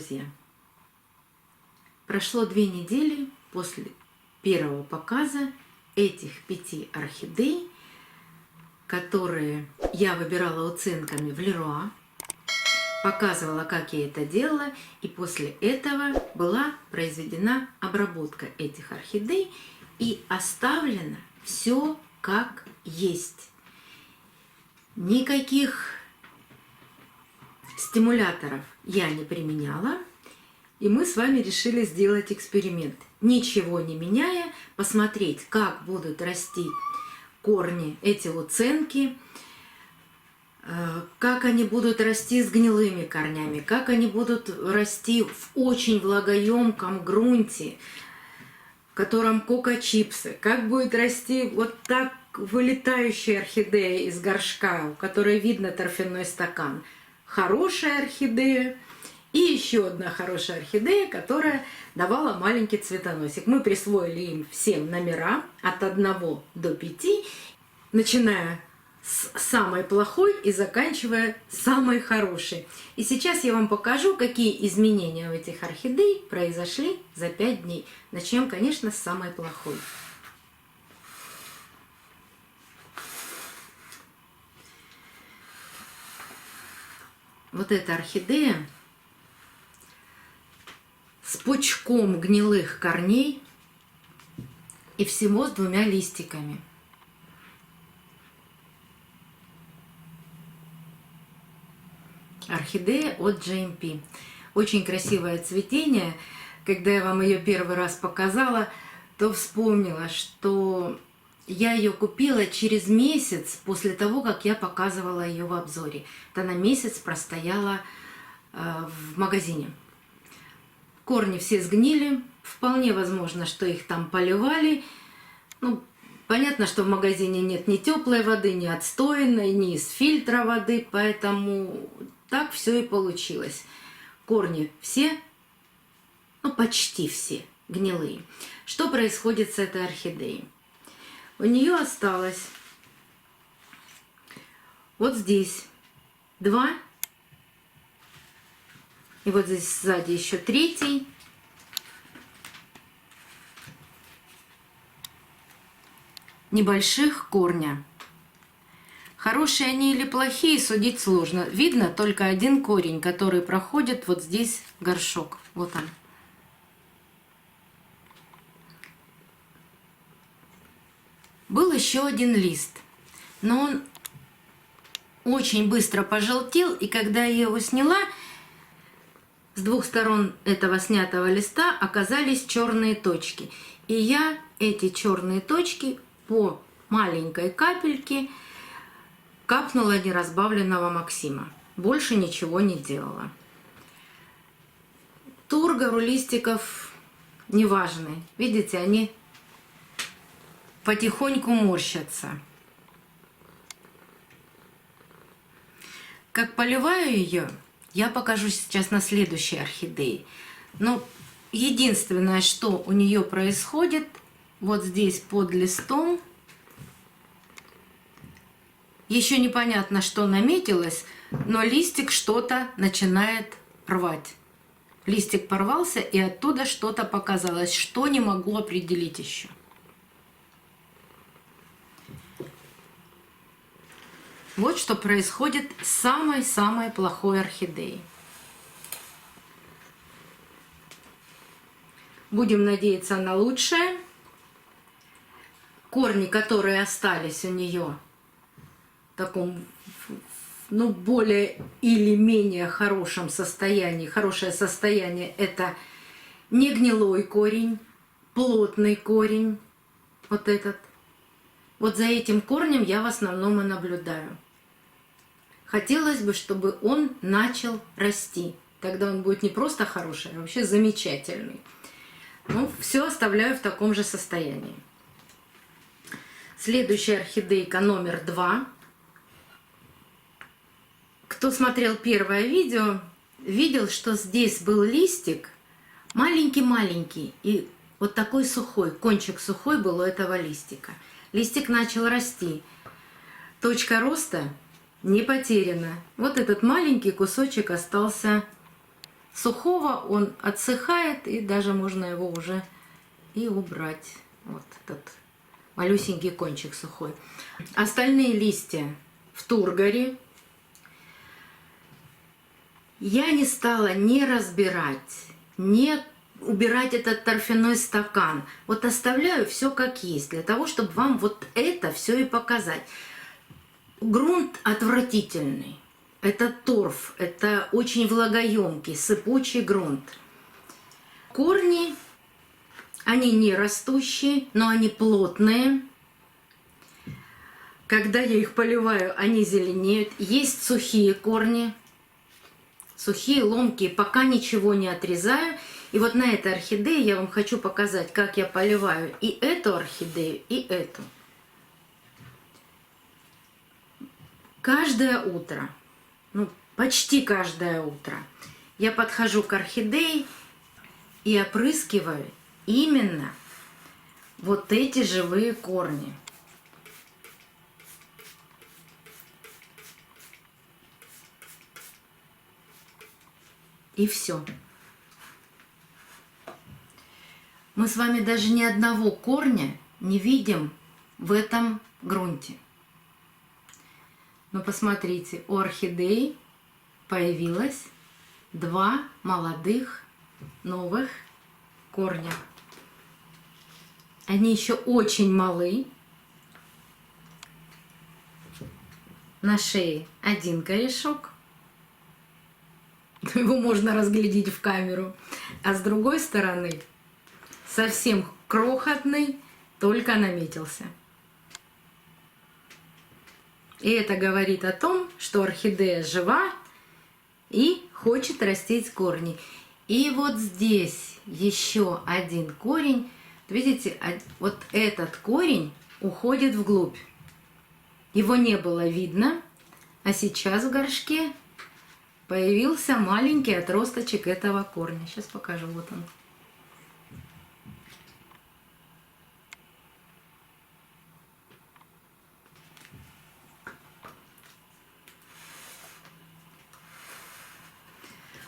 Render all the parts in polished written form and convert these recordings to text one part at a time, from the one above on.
друзья! Прошло 2 недели после первого показа этих 5 орхидей, которые я выбирала оценками в Леруа, показывала, как я это делала, и после этого была произведена обработка этих орхидей и оставлено все как есть. Никаких стимуляторов я не применяла, и мы с вами решили сделать эксперимент. Ничего не меняя, посмотреть, как будут расти корни, эти оценки, как они будут расти с гнилыми корнями, как они будут расти в очень влагоемком грунте, в котором кока-чипсы, как будет расти вот так вылетающая орхидея из горшка, у которой видно торфяной стакан. Хорошая орхидея и еще одна хорошая орхидея, которая давала маленький цветоносик. Мы присвоили им всем номера от 1 до 5, начиная с самой плохой и заканчивая самой хорошей. И сейчас я вам покажу, какие изменения у этих орхидей произошли за 5 дней. Начнем, конечно, с самой плохой. Вот эта орхидея с пучком гнилых корней и всего с 2 листиками. Орхидея от GMP. Очень красивое цветение. Когда я вам ее первый раз показала, то вспомнила, что я ее купила через месяц после того, как я показывала ее в обзоре. Это она месяц простояла в магазине. Корни все сгнили. Вполне возможно, что их там поливали. Ну, понятно, что в магазине нет ни теплой воды, ни отстойной, ни из фильтра воды, поэтому так все и получилось. Корни все, ну почти все гнилые. Что происходит с этой орхидеей? У нее осталось вот здесь 2, и вот здесь сзади еще 3. Небольших корня. Хорошие они или плохие, судить сложно. Видно только один корень, который проходит вот здесь горшок. Вот он. Был еще один лист, но он очень быстро пожелтел, и когда я его сняла, с 2 сторон этого снятого листа оказались черные точки. И я эти черные точки по маленькой капельке капнула неразбавленного Максима. Больше ничего не делала. Тургор у листиков неважный. Видите, они потихоньку морщатся. Как поливаю ее, я покажу сейчас на следующей орхидее. Но единственное, что у нее происходит, вот здесь под листом, еще непонятно, что наметилось, но листик что-то начинает рвать. Листик порвался, и оттуда что-то показалось, что не могу определить еще. Вот что происходит с самой-самой плохой орхидеей. Будем надеяться на лучшее. Корни, которые остались у нее в таком, ну, более или менее хорошем состоянии. Хорошее состояние — это не гнилой корень, плотный корень, вот этот. Вот за этим корнем я в основном и наблюдаю. Хотелось бы, чтобы он начал расти. Тогда он будет не просто хороший, а вообще замечательный. Ну, все оставляю в таком же состоянии. Следующая орхидейка номер 2. Кто смотрел первое видео, видел, что здесь был листик маленький-маленький. И вот такой сухой, кончик сухой был у этого листика. Листик начал расти. Точка роста не потеряна. Вот этот маленький кусочек остался сухого он отсыхает, и даже можно его уже и убрать. Вот этот малюсенький кончик сухой. Остальные листья в тургоре. Я не стала не разбирать, не убирать этот торфяной стакан. Вот оставляю все как есть, для того, чтобы вам вот это все и показать. Грунт отвратительный. Это торф, это очень влагоемкий, сыпучий грунт. Корни, они не растущие, но они плотные. Когда я их поливаю, они зеленеют. Есть сухие корни, сухие, ломкие, пока ничего не отрезаю. И вот на этой орхидее я вам хочу показать, как я поливаю и эту орхидею, и эту. Каждое утро, ну почти каждое утро, я подхожу к орхидее и опрыскиваю именно вот эти живые корни. И все. Мы с вами даже ни одного корня не видим в этом грунте. Но посмотрите, у орхидеи появилось 2 молодых новых корня. Они еще очень малы. На шее 1 корешок. Его можно разглядеть в камеру. А с другой стороны совсем крохотный, только наметился. И это говорит о том, что орхидея жива и хочет растить корни. И вот здесь еще 1 корень. Видите, вот этот корень уходит вглубь. Его не было видно, а сейчас в горшке появился маленький отросточек этого корня. Сейчас покажу, вот он.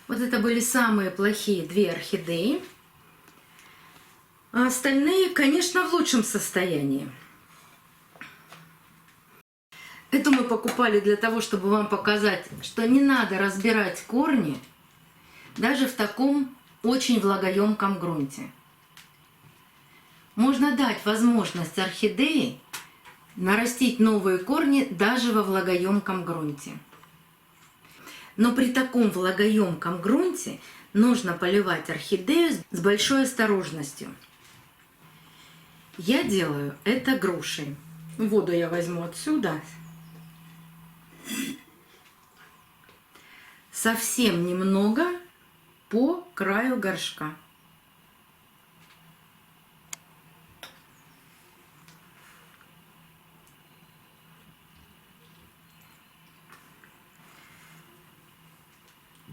Вот это были самые плохие 2 орхидеи. А остальные, конечно, в лучшем состоянии. Эту мы покупали для того, чтобы вам показать, что не надо разбирать корни даже в таком очень влагоемком грунте. Можно дать возможность орхидеи нарастить новые корни даже во влагоемком грунте. Но при таком влагоемком грунте нужно поливать орхидею с большой осторожностью. Я делаю это грушей. Воду я возьму отсюда. Совсем немного по краю горшка.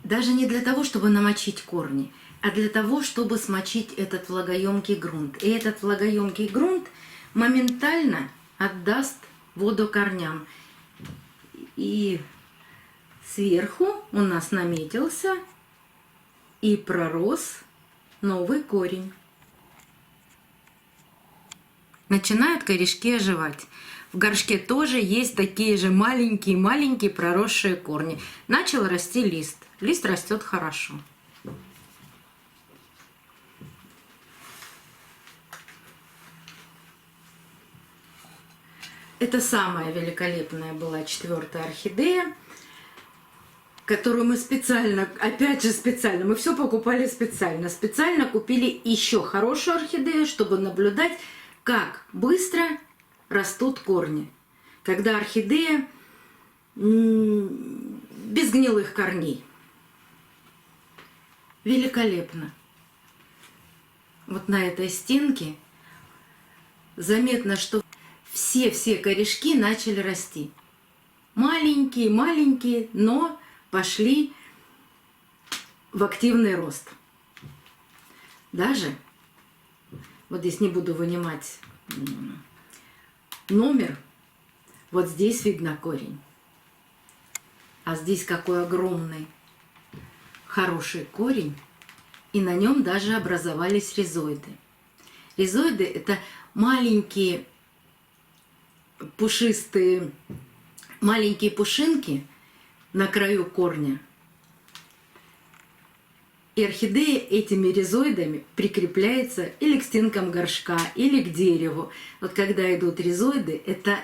Даже не для того, чтобы намочить корни, а для того, чтобы смочить этот влагоемкий грунт. И этот влагоемкий грунт моментально отдаст воду корням. И сверху у нас наметился и пророс новый корень. Начинают корешки оживать. В горшке тоже есть такие же маленькие-маленькие проросшие корни. Начал расти лист. Лист растет хорошо. Это самая великолепная была 4-я орхидея, которую мы специально, опять же специально, мы все покупали специально. Специально купили еще хорошую орхидею, чтобы наблюдать, как быстро растут корни. Когда орхидея без гнилых корней. Великолепно. Вот на этой стенке заметно, что все корешки начали расти. Маленькие, но пошли в активный рост. Даже, вот здесь не буду вынимать номер, вот здесь видно корень. А здесь какой огромный. хороший корень, и на нем даже образовались ризоиды. Ризоиды – это маленькие пушистые, маленькие пушинки на краю корня. И орхидея этими ризоидами прикрепляется или к стенкам горшка, или к дереву. Вот когда идут ризоиды, это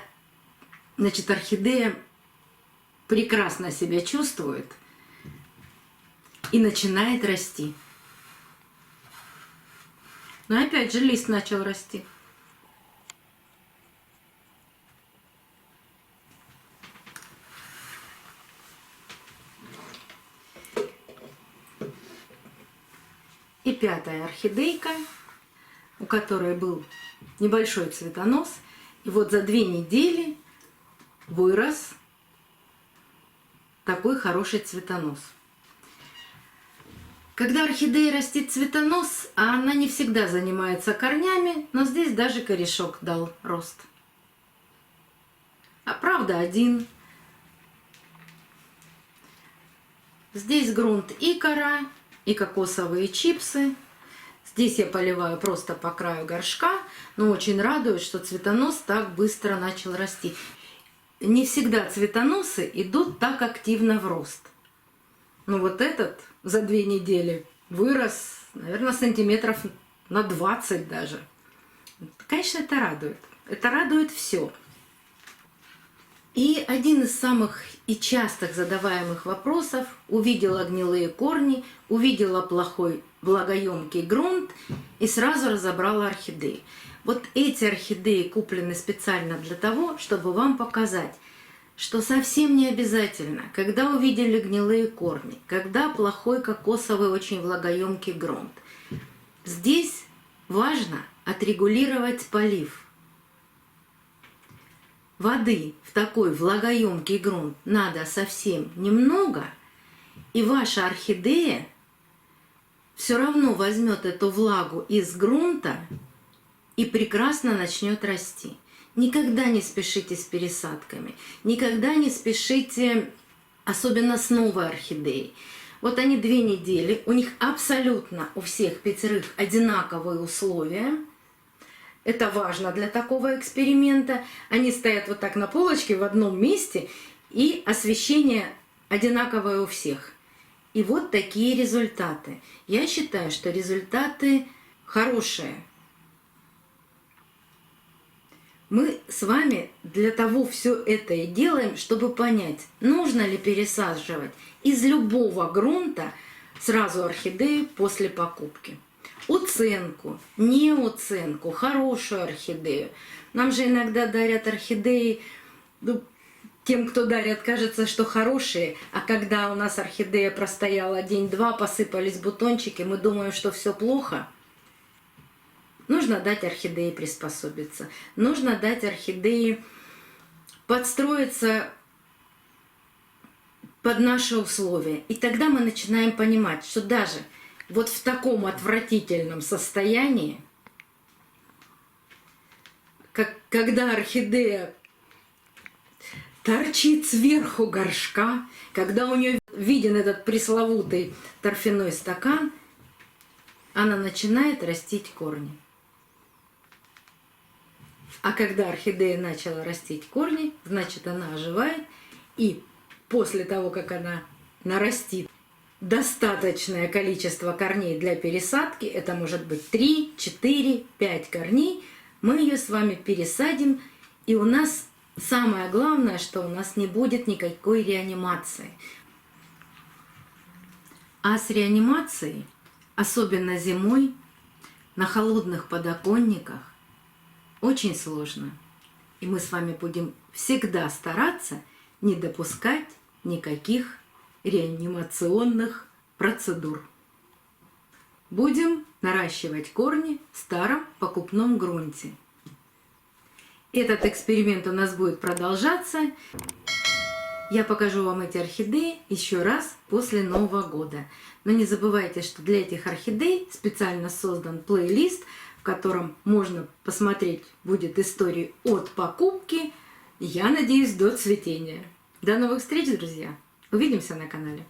значит, орхидея прекрасно себя чувствует и начинает расти. Но опять же лист начал расти. И пятая орхидейка, у которой был небольшой цветонос. И вот за 2 недели вырос такой хороший цветонос. Когда орхидея растит цветонос, она не всегда занимается корнями, но здесь даже корешок дал рост. А правда один. Здесь грунт и кора, и кокосовые чипсы. Здесь я поливаю просто по краю горшка, но очень радует, что цветонос так быстро начал расти. Не всегда цветоносы идут так активно в рост. Но вот этот за 2 недели вырос, наверное, сантиметров на 20 даже. Конечно, это радует. Это радует все. И один из самых и частых задаваемых вопросов: увидела гнилые корни, увидела плохой влагоемкий грунт и сразу разобрала орхидеи. Вот эти орхидеи куплены специально для того, чтобы вам показать, что совсем не обязательно, когда увидели гнилые корни, когда плохой кокосовый очень влагоемкий грунт. Здесь важно отрегулировать полив. Воды в такой влагоемкий грунт надо совсем немного, и ваша орхидея все равно возьмет эту влагу из грунта и прекрасно начнет расти. Никогда не спешите с пересадками, никогда не спешите, особенно с новой орхидеей. Вот они 2 недели, у них абсолютно у всех 5 одинаковые условия. Это важно для такого эксперимента. Они стоят вот так на полочке в одном месте, и освещение одинаковое у всех. И вот такие результаты. Я считаю, что результаты хорошие. Мы с вами для того все это и делаем, чтобы понять, нужно ли пересаживать из любого грунта сразу орхидею после покупки. Уценку, не уценку, хорошую орхидею. Нам же иногда дарят орхидеи, тем, кто дарят, кажется, что хорошие, а когда у нас орхидея простояла день-два, посыпались бутончики, мы думаем, что все плохо. Нужно дать орхидее приспособиться, нужно дать орхидее подстроиться под наши условия. И тогда мы начинаем понимать, что даже вот в таком отвратительном состоянии, когда орхидея торчит сверху горшка, когда у нее виден этот пресловутый торфяной стакан, она начинает растить корни. А когда орхидея начала растить корни, значит, она оживает, и после того, как она нарастит достаточное количество корней для пересадки, это может быть 3, 4, 5 корней, мы ее с вами пересадим, и у нас самое главное, что у нас не будет никакой реанимации. А с реанимацией, особенно зимой, на холодных подоконниках, очень сложно. И мы с вами будем всегда стараться не допускать никаких реанимационных процедур. Будем наращивать корни в старом покупном грунте. Этот эксперимент у нас будет продолжаться. Я покажу вам эти орхидеи еще раз после Нового года. Но не забывайте, что для этих орхидей специально создан плейлист, в котором можно посмотреть будет историю от покупки, я надеюсь, до цветения. До новых встреч, друзья! Увидимся на канале!